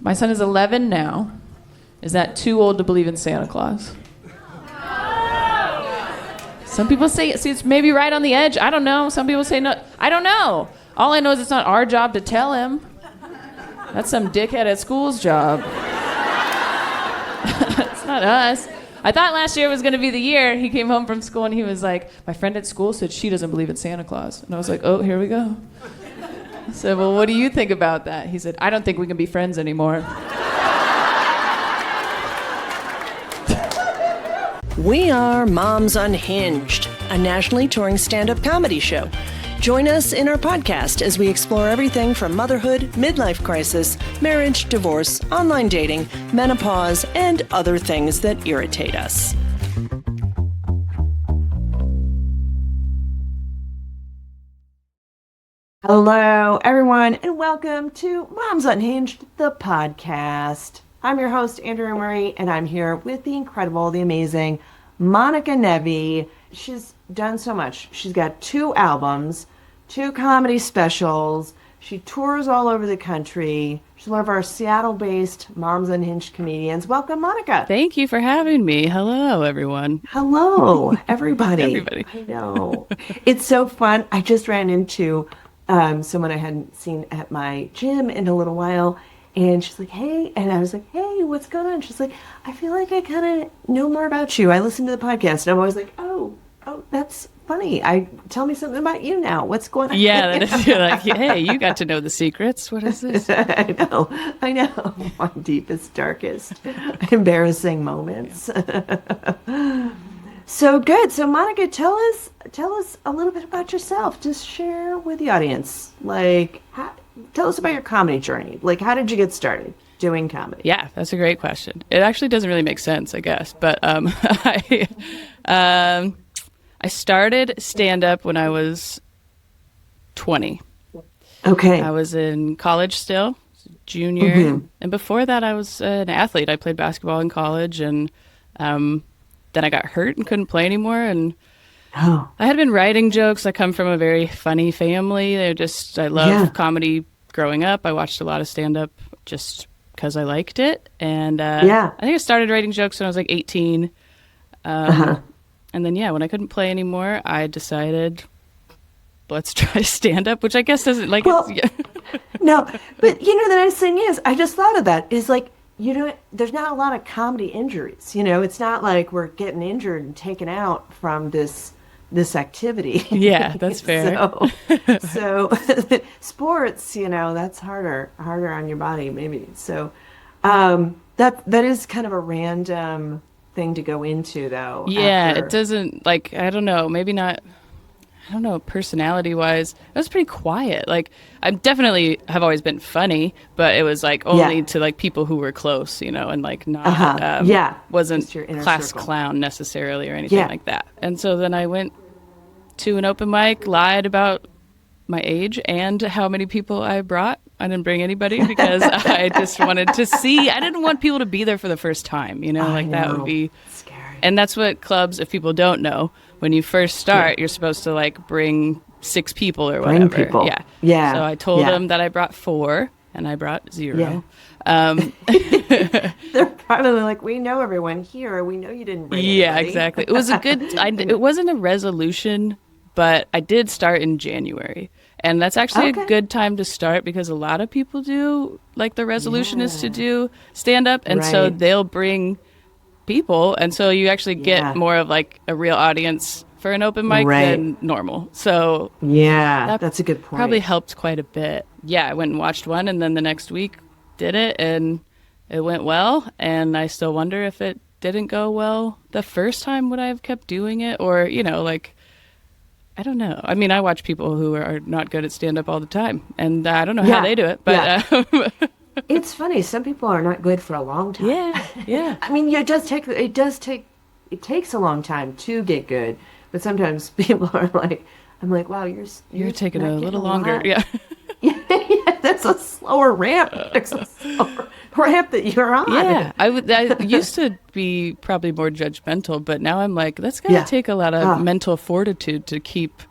My son is 11 now. Is that too old to believe in Santa Claus? Some people say, see, it's maybe right on the edge. I don't know. Some people say no. I don't know. All I know is it's not our job to tell him. That's some dickhead at school's job. It's not us. I thought last year was going to be the year. He came home from school and he was like, my friend at school said she doesn't believe in Santa Claus. And I was like, oh, here we go. I said, well, what do you think about that? He said, I don't think we can be friends anymore. We are Moms Unhinged, a nationally touring stand-up comedy show. Join us in our podcast as we explore everything from motherhood, midlife crisis, marriage, divorce, online dating, menopause, and other things that irritate us. Hello, everyone, and welcome to Moms Unhinged, the podcast. I'm your host, Andrea Marie, and I'm here with the incredible, the amazing Monica Nevi. She's done so much. She's got 2 albums, 2 comedy specials. She tours all over the country. She's one of our Seattle-based Moms Unhinged comedians. Welcome, Monica. Thank you for having me. Hello, everyone. Hello, everybody. Everybody. I know. It's so fun. I just ran into someone I hadn't seen at my gym in a little while. And she's like, hey, and I was like, hey, what's going on? She's like, I feel like I kind of know more about you. I listen to the podcast. And I'm always like, oh, that's funny. Tell me something about you now. What's going on? Yeah, that is, you're like, hey, you got to know the secrets. What is this? I know. My deepest, darkest, embarrassing moments. Yeah. So good. So Monica, tell us a little bit about yourself. Just share with the audience. Tell us about your comedy journey. Like, how did you get started doing comedy? Yeah, that's a great question. It actually doesn't really make sense, I guess. But I started stand-up when I was 20. Okay. I was in college still, junior. Mm-hmm. And before that, I was an athlete. I played basketball in college, and then I got hurt and couldn't play anymore. And I had been writing jokes. I come from a very funny family. I love comedy growing up. I watched a lot of stand-up just because I liked it. And I think I started writing jokes when I was like 18. And then, when I couldn't play anymore, I decided, let's try stand-up, which I guess doesn't like... Well, no, but the nice thing is, I just thought of that, is like, there's not a lot of comedy injuries. It's not like we're getting injured and taken out from this activity. Yeah, that's fair. So sports, that's harder on your body, maybe. So that is kind of a random thing to go into, though. Yeah, it doesn't, like, I don't know, maybe not. I don't know, personality-wise, it was pretty quiet. Like, I definitely have always been funny, but it was, like, only to, like, people who were close, and, like, not, wasn't class circle. Clown necessarily or anything like that. And so then I went to an open mic, lied about my age and how many people I brought. I didn't bring anybody because I just wanted to see. I didn't want people to be there for the first time, that would be scary. And that's what clubs, if people don't know, when you first start, you're supposed to, like, bring 6 people or whatever. Bring people. Yeah. So I told them that I brought 4, and I brought 0. Yeah. They're probably like, we know everyone here. We know you didn't bring anybody. Yeah, exactly. It was a good... it wasn't a resolution, but I did start in January. And that's actually a good time to start because a lot of people do, like, the resolution is to do stand-up, and so they'll bring people, and so you actually get more of, like, a real audience for an open mic than normal. So that's a good point. Probably helped quite a bit. I went and watched one, and then the next week did it, and it went well, and I still wonder if it didn't go well the first time, would I have kept doing it? Or, like, I don't know. I mean, I watch people who are not good at stand-up all the time, and I don't know how they do it, but... It's funny. Some people are not good for a long time. Yeah. I mean, it takes a long time to get good, but sometimes people are like, I'm like, wow, you're taking a little longer. Yeah. That's a slower ramp. It's a slower ramp that you're on. Yeah. I used to be probably more judgmental, but now I'm like, that's got to take a lot of mental fortitude to keep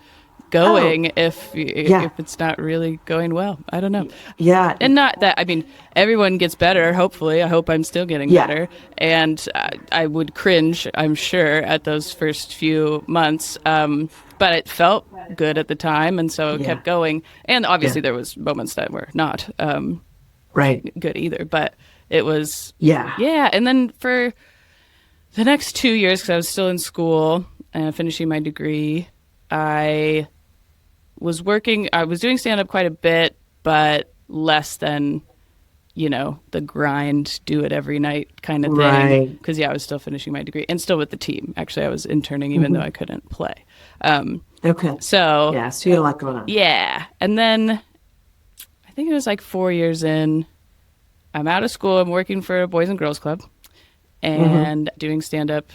going if it's not really going well. I don't know. Yeah. And not that, I mean, everyone gets better, hopefully. I hope I'm still getting better. And I would cringe, I'm sure, at those first few months. But it felt good at the time, and so it kept going. And obviously there was moments that were not good either. But it was, And then for the next 2 years, because I was still in school and finishing my degree, I was doing stand-up quite a bit, but less than, the grind, do it every night kind of thing. Because, I was still finishing my degree and still with the team. Actually, I was interning even though I couldn't play. Okay. So you had a lot going on. Yeah. And then I think it was like 4 years in, I'm out of school. I'm working for a Boys and Girls Club and doing stand-up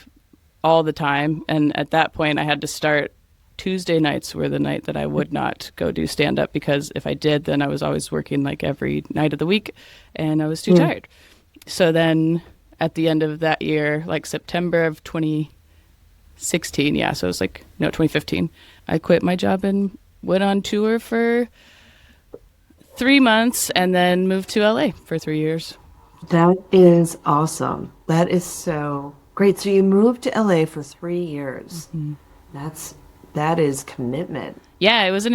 all the time. And at that point, I had to start. Tuesday nights were the night that I would not go do stand-up, because if I did, then I was always working like every night of the week and I was too tired. So then at the end of that year, like September of 2016, so it was 2015, I quit my job and went on tour for 3 months and then moved to LA for 3 years. That is awesome. That is so great. So you moved to LA for 3 years. That is commitment. Yeah, it was I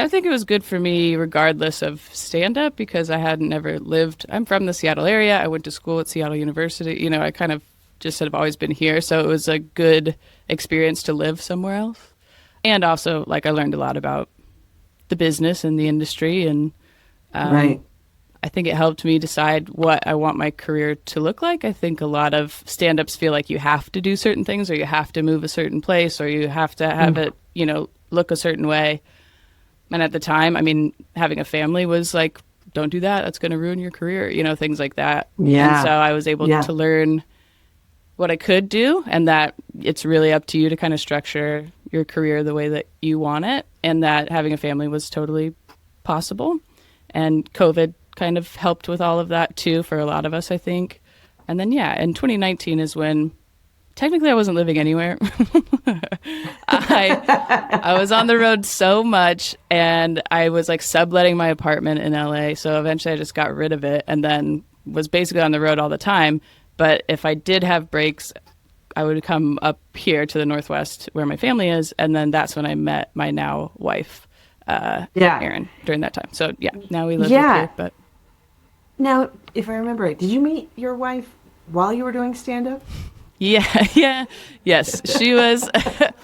think it was good for me regardless of stand-up, because I hadn't never lived. I'm from the Seattle area. I went to school at Seattle University. I kind of just have always been here. So it was a good experience to live somewhere else. And also, I learned a lot about the business and the industry. And I think it helped me decide what I want my career to look like. I think a lot of stand-ups feel like you have to do certain things, or you have to move a certain place, or you have to have it, look a certain way. And at the time, I mean, having a family was like, don't do that. That's going to ruin your career, things like that. Yeah. And so I was able to learn what I could do, and that it's really up to you to kind of structure your career the way that you want it, and that having a family was totally possible. And COVID kind of helped with all of that too for a lot of us, I think. And then in 2019 is when technically I wasn't living anywhere. I was on the road so much, and I was subletting my apartment in LA. So eventually I just got rid of it and then was basically on the road all the time. But if I did have breaks, I would come up here to the Northwest where my family is, and then that's when I met my now wife, Erin, during that time. So now we live up here. But now, if I remember right, did you meet your wife while you were doing stand-up? Yes. She was,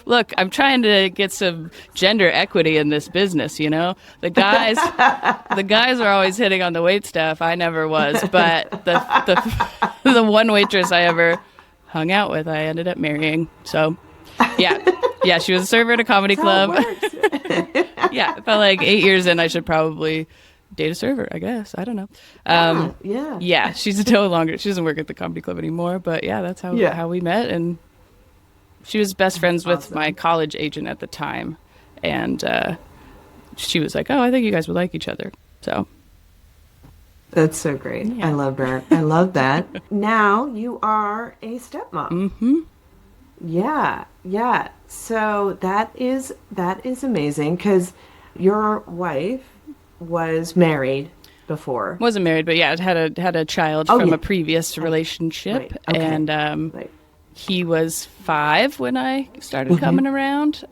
look, I'm trying to get some gender equity in this business, The guys are always hitting on the wait staff. I never was, but the one waitress I ever hung out with, I ended up marrying. So, she was a server at a comedy club. I felt like 8 years in, I should probably date a server, I guess. I don't know. She's no longer, she doesn't work at the comedy club anymore, but that's how we met. And she was best friends with my college agent at the time, and she was like, oh, I think you guys would like each other. So that's so great. I love her. I love that. Now you are a stepmom. So that is amazing, because your wife was married before. Wasn't married, but had a child from a previous relationship. Right. Okay. And he was 5 when I started coming around.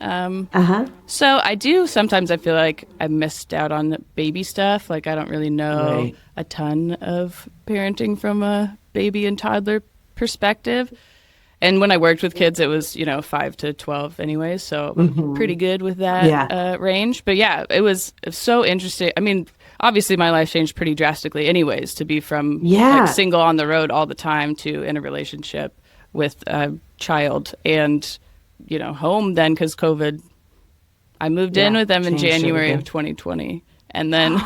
So I do sometimes, I feel like I missed out on baby stuff. I don't really know a ton of parenting from a baby and toddler perspective. And when I worked with kids, it was 5 to 12 anyways, so pretty good with that range. But it was so interesting. I mean, obviously my life changed pretty drastically anyways, to be from single on the road all the time to in a relationship with a child and home then, because COVID. I moved in with them in January of 2020, and then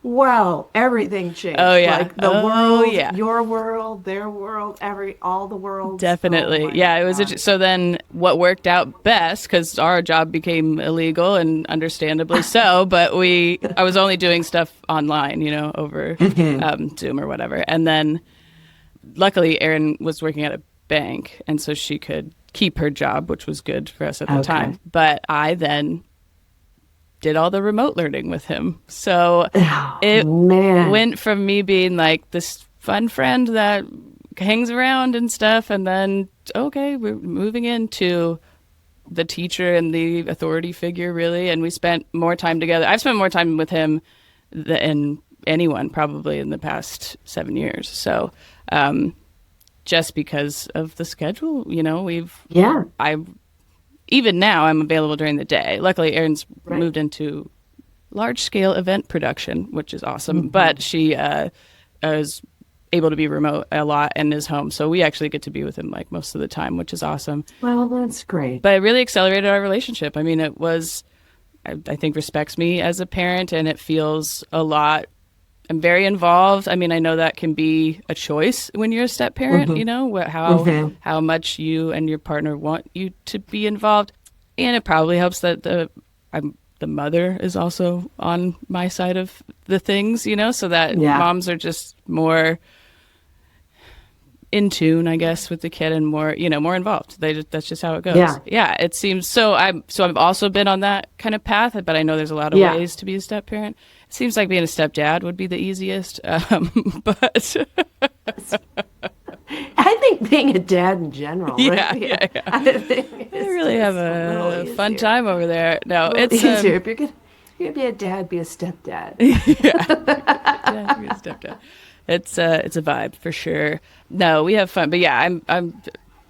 Wow, everything changed. Oh yeah, the world, your world, their world, all the worlds. Definitely, it was. So then, what worked out best, because our job became illegal, and understandably so. But I was only doing stuff online, over Zoom or whatever. And then, luckily, Erin was working at a bank, and so she could keep her job, which was good for us at the time. But I then did all the remote learning with him. So it went from me being like this fun friend that hangs around and stuff, and then, okay, we're moving into the teacher and the authority figure, really. And we spent more time together. I've spent more time with him than anyone probably in the past 7 years. So just because of the schedule, you know, even now I'm available during the day. Luckily, Erin's moved into large scale event production, which is awesome. But she is able to be remote a lot and is home. So we actually get to be with him like most of the time, which is awesome. Well, that's great. But it really accelerated our relationship. I mean, it was, I think, respects me as a parent, and it feels a lot. I'm very involved. I mean, I know that can be a choice when you're a step parent, you know, how much you and your partner want you to be involved. And it probably helps that the mother is also on my side of the things, you know, so that moms are just more in tune, I guess, with the kid and more, you know, more involved. That's just how it goes. Yeah. It seems so. I've also been on that kind of path, but I know there's a lot of ways to be a step parent. It seems like being a stepdad would be the easiest, but I think being a dad in general. I really have a fun time over there. No, it's easier. If you're gonna be a dad, be a stepdad. Be a stepdad. It's a vibe for sure. No, we have fun, but I'm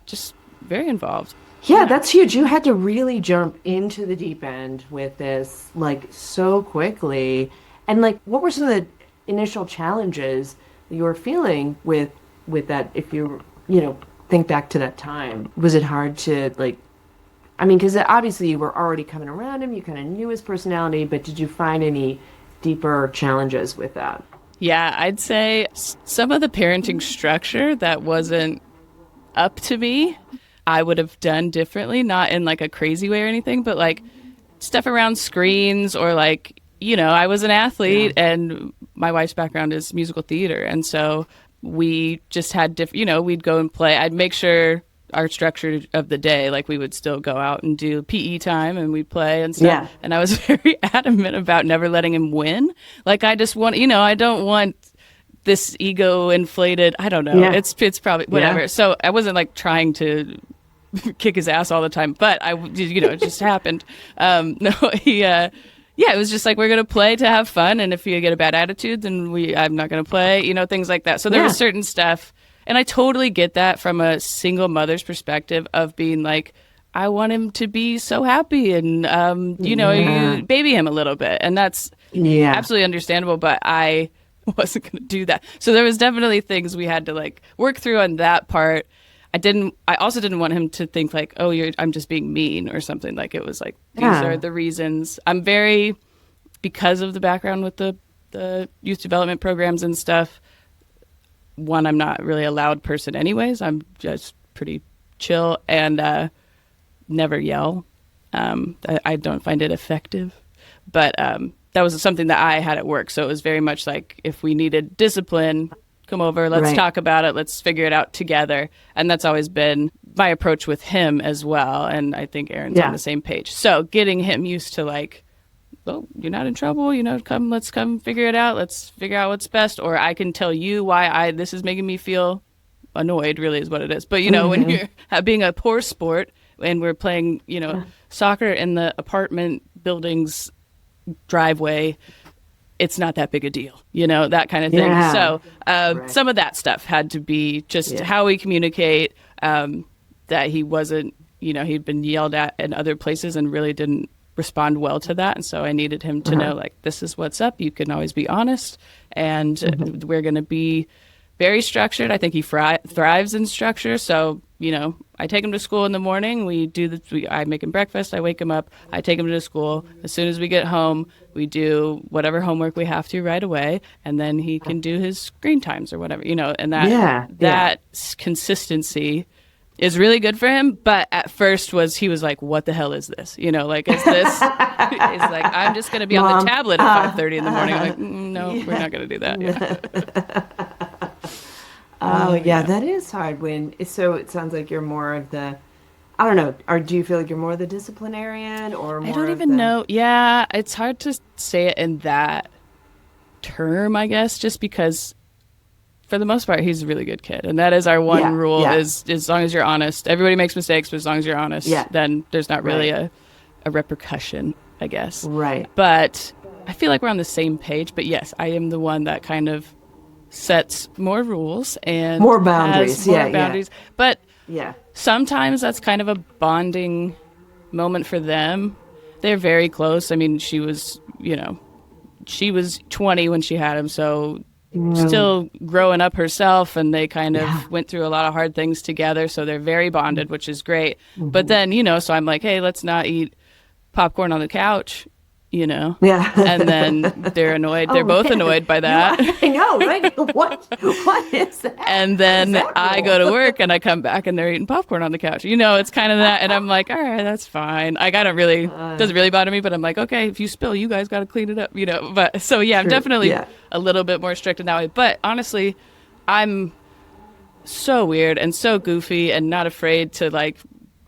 just very involved. Yeah, that's huge. You had to really jump into the deep end with this, like, so quickly. And like, what were some of the initial challenges that you were feeling with that? If you think back to that time, was it hard to like? I mean, because obviously you were already coming around him, you kind of knew his personality, but did you find any deeper challenges with that? Yeah, I'd say some of the parenting structure that wasn't up to me, I would have done differently, not in like a crazy way or anything, but like stuff around screens or like, you know, I was an athlete and my wife's background is musical theater. And so we just had different, you know, we'd go and play. I'd make sure our structure of the day, like we would still go out and do PE time and we'd play and stuff. Yeah. And I was very adamant about never letting him win. Like I just want, you know, I don't want this ego inflated. I don't know. Yeah. It's probably whatever. Yeah. So I wasn't like trying to kick his ass all the time, but it just happened. It was just like, we're going to play to have fun. And if you get a bad attitude, then I'm not going to play, you know, things like that. So there was certain stuff. And I totally get that from a single mother's perspective of being like, I want him to be so happy and, you baby him a little bit. And that's absolutely understandable. But I wasn't going to do that. So there was definitely things we had to like work through on that part. I also didn't want him to think like, oh, I'm just being mean or something. Like it was like, these are the reasons. I'm very, because of the background with the youth development programs and stuff, one, I'm not really a loud person anyways. I'm just pretty chill and never yell. I don't find it effective. But that was something that I had at work. So it was very much like if we needed discipline, come over, let's talk about it, let's figure it out together. And that's always been my approach with him as well. And I think Erin's on the same page. So getting him used to like, well, you're not in trouble, you know, let's come figure it out. Let's figure out what's best. Or I can tell you why this is making me feel annoyed, really is what it is. But, you know, when you're being a poor sport and we're playing, you know, soccer in the apartment building's driveway, it's not that big a deal, you know, that kind of thing. Yeah. So some of that stuff had to be just how we communicate, that he wasn't, you know, he'd been yelled at in other places and really didn't respond well to that. And so I needed him to know, like, this is what's up. You can always be honest. And we're going to be very structured. I think he thrives in structure. So, you know, I take him to school in the morning. I make him breakfast. I wake him up. I take him to school. As soon as we get home, we do whatever homework we have to right away. And then he can do his screen times or whatever, you know, and that consistency is really good for him. But at first he was like, what the hell is this? You know, like, is this, he's like, I'm just going to be on the tablet at 5:30 in the morning. I'm like, no, we're not going to do that. Yeah. Oh, yeah, that is hard when, so it sounds like you're more of the, I don't know, or do you feel like you're more the disciplinarian or I more don't of even the, know. Yeah, it's hard to say it in that term, I guess, just because for the most part he's a really good kid. And that is our one yeah, rule yeah, is as long as you're honest. Everybody makes mistakes, but as long as you're honest, yeah, then there's not really right, a repercussion, I guess. right. But I feel like we're on the same page. But yes, I am the one that kind of sets more rules and More has boundaries. more Yeah, yeah, boundaries. But yeah. sometimes that's kind of a bonding moment for them. They're very close. I mean, she was 20 when she had him, so Mm, still growing up herself, and they kind yeah. of went through a lot of hard things together, so they're very bonded, which is great. But Hmm. then, so I'm like, hey, let's not eat popcorn on the couch, you know? And then Yeah. they're annoyed. They're Oh both man, annoyed by you that. I know, right? What is that? And What is then that I go rule? to work and I come back and they're eating popcorn on the couch. It's kind of that. And I'm like, all right, that's fine. I got to really, Uh, doesn't really bother me, but I'm like, okay, if you spill, you guys got to clean it up. But so yeah, I'm true. definitely Yeah. a little bit more strict in that way. But honestly, I'm so weird and so goofy and not afraid to like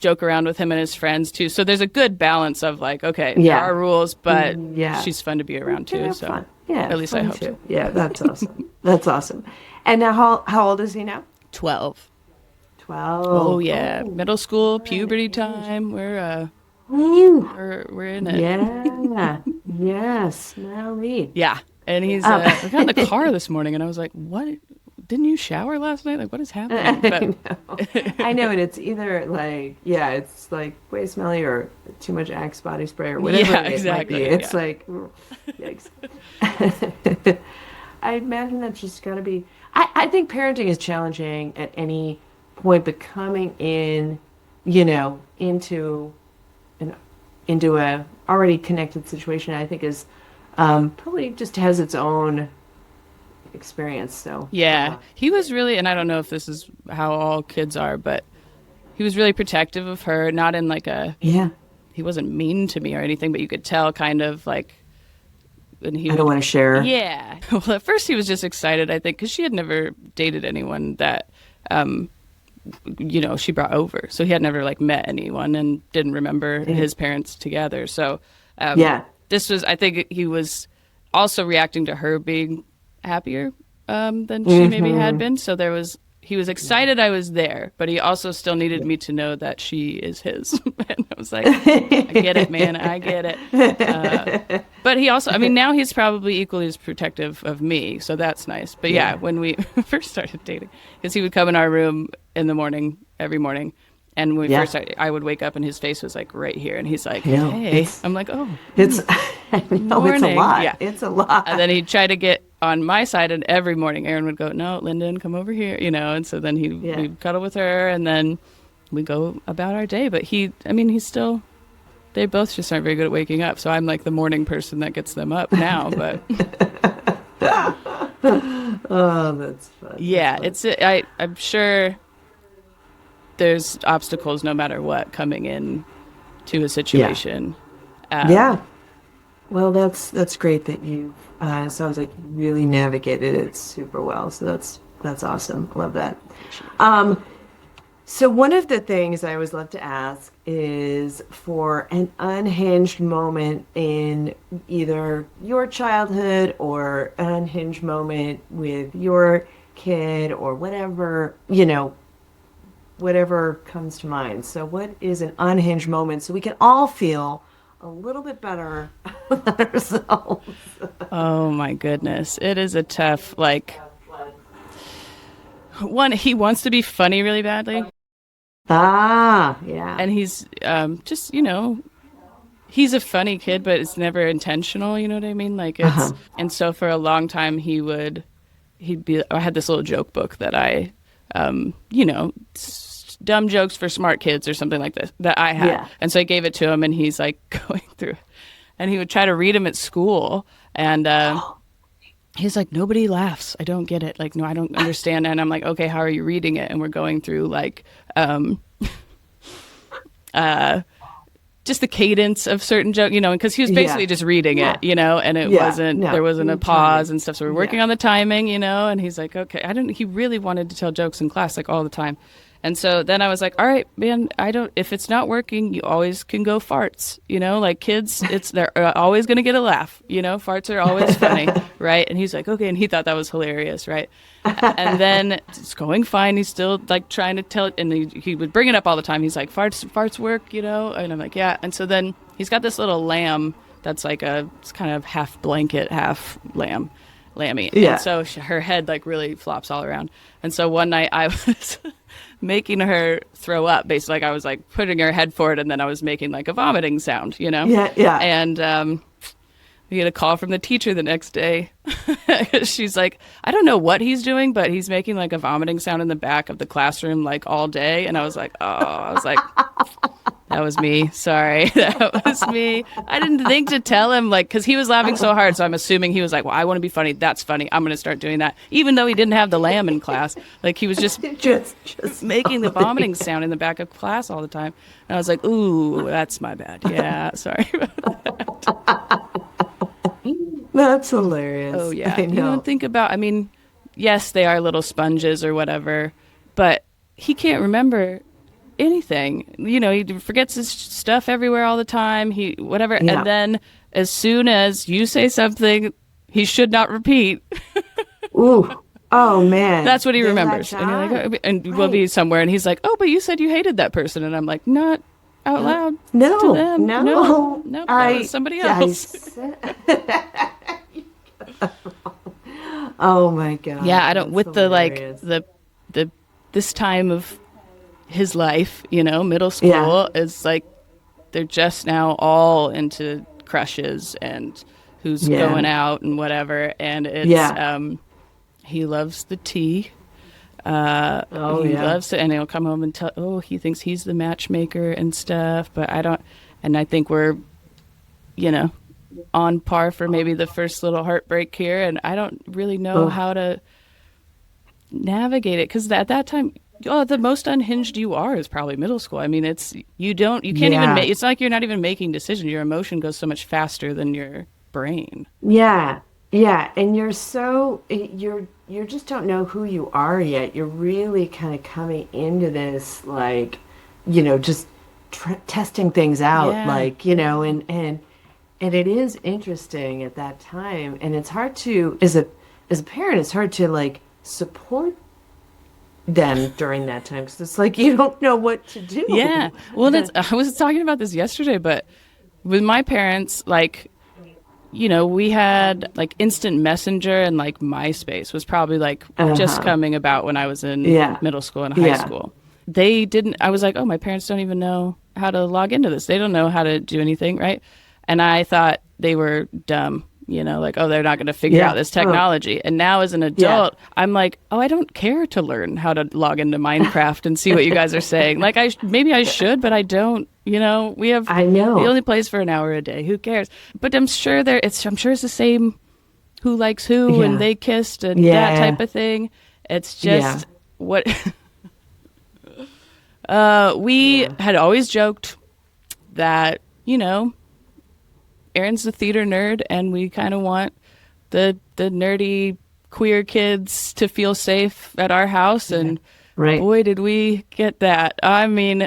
joke around with him and his friends too. So there's a good balance of like, okay, there Yeah. are rules, but Yeah. she's fun to be You around can too. have So fun. Yeah, at it's least I fun hope so. too. Yeah, that's awesome. That's awesome. And now how old is he now? 12. Oh 12. yeah, Oh, middle school, fun puberty age. time. Woo. We're in it. Yeah. Yes. Now me. Yeah. And he's Um, I got in the car this morning and I was like, "What? Didn't you shower last night? Like what is happening?" But I know. I know, and it's either like, yeah, it's like way smelly or too much Axe body spray or whatever yeah, it might be. exactly. It's Yeah. like, yikes. I imagine that's just got to be. I think parenting is challenging at any point, but coming in, into an into a already connected situation, I think is probably just has its own experience. So, Yeah. He was really, and I don't know if this is how all kids are, but he was really protective of her, not in like yeah, he wasn't mean to me or anything, but you could tell kind of like when he I don't would want to share. yeah. Well, at first he was just excited, I think, because she had never dated anyone that um she brought over. So he had never like met anyone and didn't remember Yeah. his parents together. So Yeah. this was, I think he was also reacting to her being happier than she maybe had Hmm. been. So he was excited I was there, but he also still needed me to know that she is his. And I was like, I get it, man. I get it. But he also, I mean, now he's probably equally as protective of me. So that's nice. But yeah, Yeah. when we first started dating, because he would come in our room in the morning, every morning. And when we Yeah. first started, I would wake up and his face was like right here. And he's like, Yeah. hey. I'm like, oh, It's I know it's a morning. lot. Yeah. It's a lot. And then he'd try to get on my side, and every morning Aaron would go, "No, Lyndon, come over here," And so then Yeah. we'd cuddle with her, and then we go about our day. But he's still. They both just aren't very good at waking up, so I'm like the morning person that gets them up now. But Oh, that's fun. yeah, That's fun. I'm sure there's obstacles no matter what coming in to a Yeah. situation. Yeah. Well, that's great that you sounds like you really navigated it super well. So that's awesome. Love that. Um, so one of the things I always love to ask is for an unhinged moment in either your childhood or an unhinged moment with your kid or whatever comes to mind. So what is an unhinged moment so we can all feel a little bit better about ourselves? Oh my goodness, it is a tough like. One, he wants to be funny really badly. Ah, yeah. And he's just he's a funny kid, but it's never intentional, you know what I mean? Like Uh-huh. and so for a long time I had this little joke book that I dumb jokes for smart kids or something like this that I had. Yeah. And so I gave it to him, and he's like going through, and he would try to read them at school, and he's like, nobody laughs. I don't get it. Like, no, I don't understand. And I'm like, okay, how are you reading it? And we're going through like just the cadence of certain jokes, because he was basically just reading it, and it there wasn't a pause and stuff. So we're working on the timing, and he's like, okay, he really wanted to tell jokes in class, like all the time. And so then I was like, all right, man, if it's not working, you always can go farts, like kids, they're always going to get a laugh, farts are always funny. Right. And he's like, okay. And he thought that was hilarious. Right. And then it's going fine. He's still like trying to tell it. And he would bring it up all the time. He's like, farts work, And I'm like, yeah. And so then he's got this little lamb that's like it's kind of half blanket, half lammy. Yeah. And so her head like really flops all around. And so one night I was making her throw up, basically. Like I was like putting her head forward and then I was making like a vomiting sound, Yeah. And we get a call from the teacher the next day. She's like, I don't know what he's doing, but he's making like a vomiting sound in the back of the classroom like all day. And I was like, that was me. Sorry. That was me. I didn't think to tell him, like, because he was laughing so hard. So I'm assuming he was like, well, I want to be funny. That's funny. I'm going to start doing that. Even though he didn't have the lamb in class. Like, he was just making the vomiting sound in the back of class all the time. And I was like, ooh, that's my bad. Yeah, sorry about that. That's hilarious. Oh, yeah. You don't think about, yes, they are little sponges or whatever, but he can't remember anything. He forgets his stuff everywhere all the time. Whatever. Yeah. And then as soon as you say something he should not repeat. Ooh. Oh, man. That's what he remembers. And we'll be somewhere and he's like, oh, but you said you hated that person. And I'm like, not out loud. No. To them. No. That was somebody else. Oh my God. Yeah, I don't. With hilarious. the this time of his life, middle school is like they're just now all into crushes and who's going out and whatever, and it's he loves the tea. He loves it, and he'll come home and tell. He thinks he's the matchmaker and stuff, but I don't. And I think we're, on par for maybe the first little heartbreak here, and I don't really know how to navigate it, because at that time, the most unhinged you are is probably middle school. You can't even make, it's like you're not even making decisions. Your emotion goes so much faster than your brain. Yeah, and you just don't know who you are yet. You're really kind of coming into this, like, just testing things out, like, and it is interesting at that time, and it's hard to, as a parent, it's hard to like support them during that time, because it's like you don't know what to do. Yeah, well, I was talking about this yesterday, but with my parents, like, we had like instant messenger, and like MySpace was probably like just coming about when I was in middle school and high school. They didn't. I was like, oh, my parents don't even know how to log into this. They don't know how to do anything, right? And I thought they were dumb, like, oh, they're not going to figure out this technology. And now as an adult, I'm like, oh, I don't care to learn how to log into Minecraft and see what you guys are saying. Like, maybe I should, but I don't. We only plays for an hour a day. Who cares? But I'm sure it's the same who likes who and they kissed and that type of thing. It's just what we had always joked that, Aaron's the theater nerd, and we kind of want the nerdy queer kids to feel safe at our house. And boy, did we get that. All him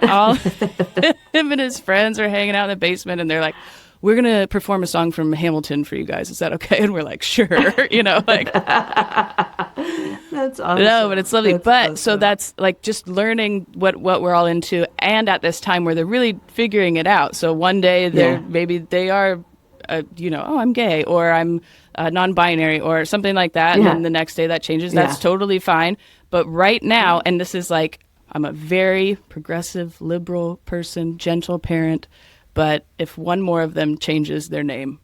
and his friends are hanging out in the basement, and they're like, we're going to perform a song from Hamilton for you guys. Is that okay? And we're like, sure. Like. That's awesome. No, but it's lovely. So that's like just learning what we're all into, and at this time where they're really figuring it out. So one day maybe they are, I'm gay, or I'm non-binary, or something like that. And then the next day that changes. That's totally fine. But right now, and this is like, I'm a very progressive, liberal person, gentle parent. But if one more of them changes their name,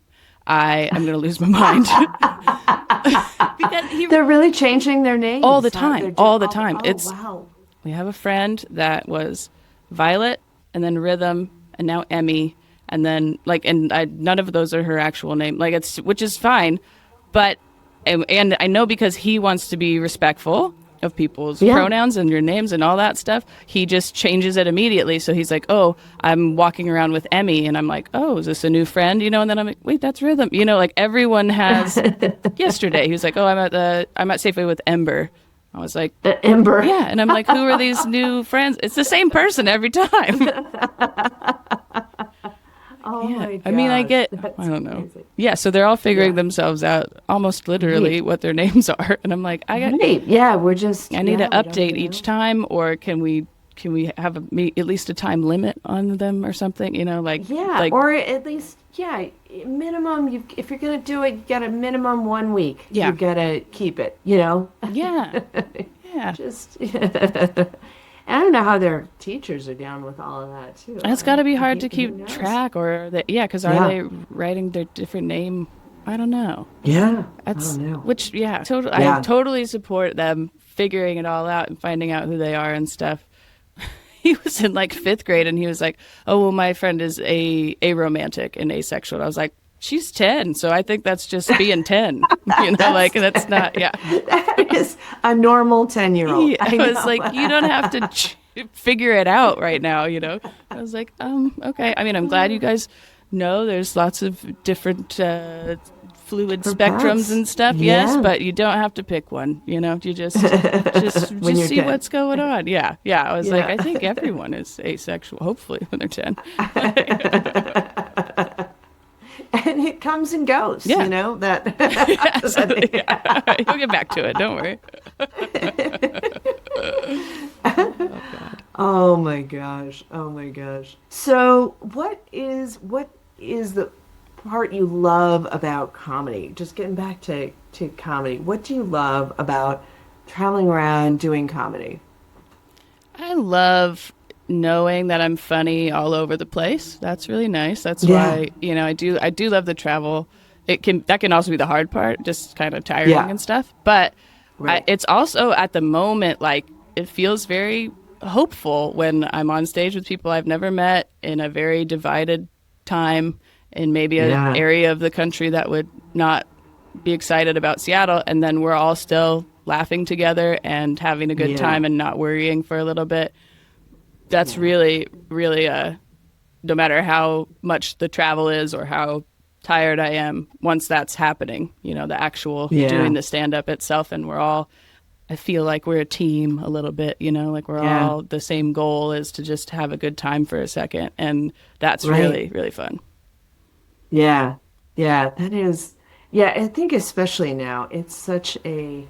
I am going to lose my mind. Because they're really changing their names all the time. All the time. Wow. We have a friend that was Violet, and then Rhythm, and now Emmy, and then none of those are her actual name. Which is fine, but and I know because he wants to be respectful, of people's pronouns and your names and all that stuff, he just changes it immediately. So he's like, oh, I'm walking around with Emmy, and I'm like, oh, is this a new friend? You know, and then I'm like, wait, that's Rhythm. You know, like everyone has. Yesterday, he was like, oh, I'm at Safeway with Ember. I was like, Ember. Yeah, and I'm like, who are these new friends? It's the same person every time. Oh my gosh. I mean, I don't know. Crazy. Yeah, so they're all figuring themselves out, almost literally what their names are, and I'm like, I need to update each time, or can we have at least a time limit on them or something? You know, or at least minimum. If you're gonna do it, you got a minimum 1 week. Yeah, you gotta keep it. You know. Yeah. Yeah. I don't know how their teachers are down with all of that too. It's got to be hard to keep track, or because are they writing their different name? I don't know. Yeah, that's I don't know. Which I totally support them figuring it all out and finding out who they are and stuff. He was in like 5th grade, and he was like, "Oh, well, my friend is aromantic and asexual." And I was like, she's 10, so I think that's just being 10. You know, like that's not. Yeah, that is a normal 10-year-old. Yeah, I was like, you don't have to figure it out right now. You know, I was like, okay. I mean, I'm glad you guys know there's lots of different fluid spectrums and stuff. Yeah. Yes, but you don't have to pick one. You know, you just see what's going on. Yeah, yeah. I was like, I think everyone is asexual. Hopefully, when they're 10. And it comes and goes, you know, that. You'll get back to it. Don't worry. Oh my gosh. Oh my gosh. So what is the part you love about comedy? Just getting back to comedy. What do you love about traveling around doing comedy? I love knowing that I'm funny all over the place. That's really nice. That's why, you know, I do love the travel. That can also be the hard part, just kind of tiring and stuff. But it's also at the moment, like, it feels very hopeful when I'm on stage with people I've never met in a very divided time in maybe an area of the country that would not be excited about Seattle. And then we're all still laughing together and having a good time and not worrying for a little bit. That's really, really, no matter how much the travel is or how tired I am, once that's happening, you know, the actual doing the stand-up itself, and I feel like we're a team a little bit, you know, like we're all, the same goal is to just have a good time for a second, and that's really, really fun. Yeah, that is, I think especially now, it's such a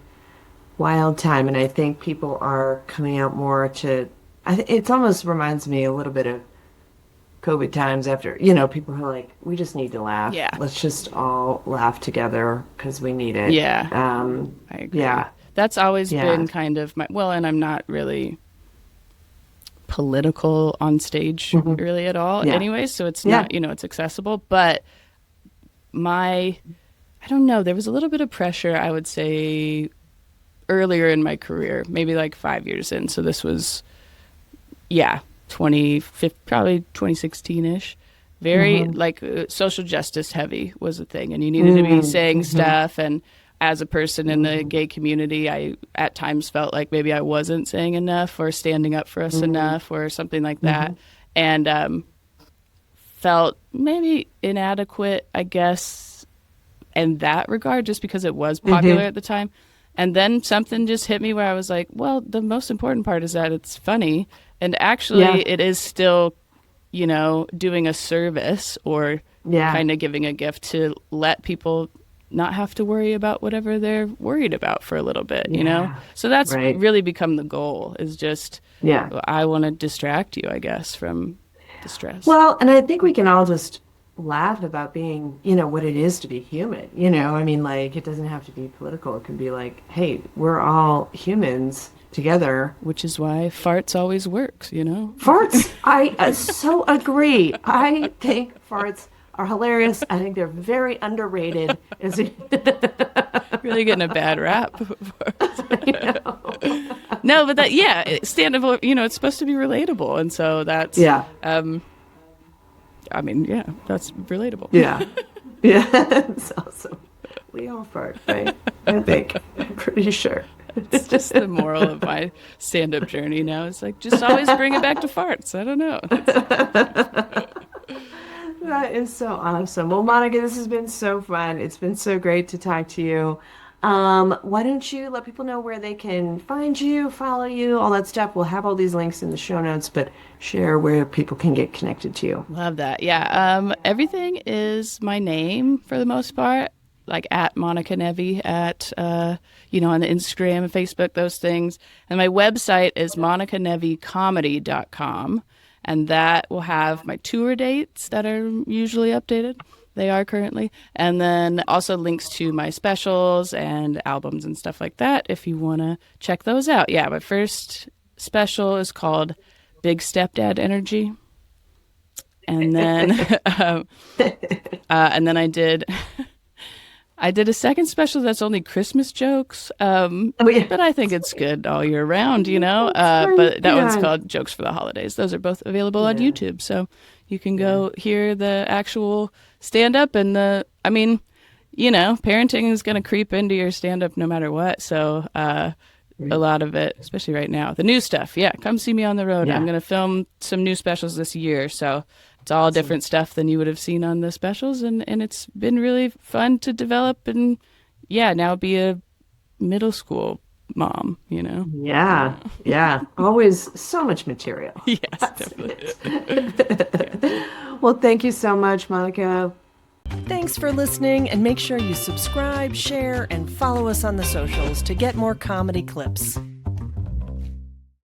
wild time, and I think people are coming out more to... it almost reminds me a little bit of COVID times after, you know, people are like, we just need to laugh. Yeah. Let's just all laugh together because we need it. Yeah. I agree. Yeah. That's always been kind of and I'm not really political on stage really at all anyway. So it's not, you know, it's accessible. But I don't know, there was a little bit of pressure, I would say, earlier in my career, maybe like 5 years in. So this was... probably 2016-ish. Very social justice heavy was a thing, and you needed to be saying stuff. And as a person in the gay community, I at times felt like maybe I wasn't saying enough or standing up for us enough or something like that, and felt maybe inadequate, I guess, in that regard, just because it was popular at the time. And then something just hit me where I was like, well, the most important part is that it's funny. And actually, it is still, you know, doing a service or kind of giving a gift to let people not have to worry about whatever they're worried about for a little bit, you know? So that's really become the goal, is just, I want to distract you, I guess, from the stress. Well, and I think we can all just laugh about being, you know, what it is to be human. You know, I mean, like, it doesn't have to be political. It can be like, hey, we're all humans together. Which is why farts always works, you know? Farts, I so agree. I think farts are hilarious. I think they're very underrated. Really getting a bad rap. No, but stand-up, you know, it's supposed to be relatable. And so that's, I mean, that's relatable. Yeah. It's awesome. We all fart, right? I think. I'm pretty sure. It's just the moral of my stand-up journey now. It's like, just always bring it back to farts. I don't know. That is so awesome. Well, Monica, this has been so fun. It's been so great to talk to you. Why don't you let people know where they can find you, follow you, all that stuff. We'll have all these links in the show notes, but share where people can get connected to you. Love that. Yeah. Everything is my name for the most part, like at Monica Nevi at, on the Instagram and Facebook, those things. And my website is monicanevicomedy.com. And that will have my tour dates that are usually updated. They are currently. And then also links to my specials and albums and stuff like that if you want to check those out. Yeah, my first special is called Big Stepdad Energy. And then I did a second special that's only Christmas jokes, but I think it's good all year round, but that one's called Jokes for the Holidays. Those are both available on YouTube, so you can go hear the actual stand-up and parenting is going to creep into your stand-up no matter what, so a lot of it, especially right now. The new stuff, come see me on the road. I'm going to film some new specials this year, so it's all different stuff than you would have seen on the specials, and it's been really fun to develop and, now be a middle school mom, Yeah. Always so much material. Yes, definitely. Well, thank you so much, Monica. Thanks for listening, and make sure you subscribe, share, and follow us on the socials to get more comedy clips.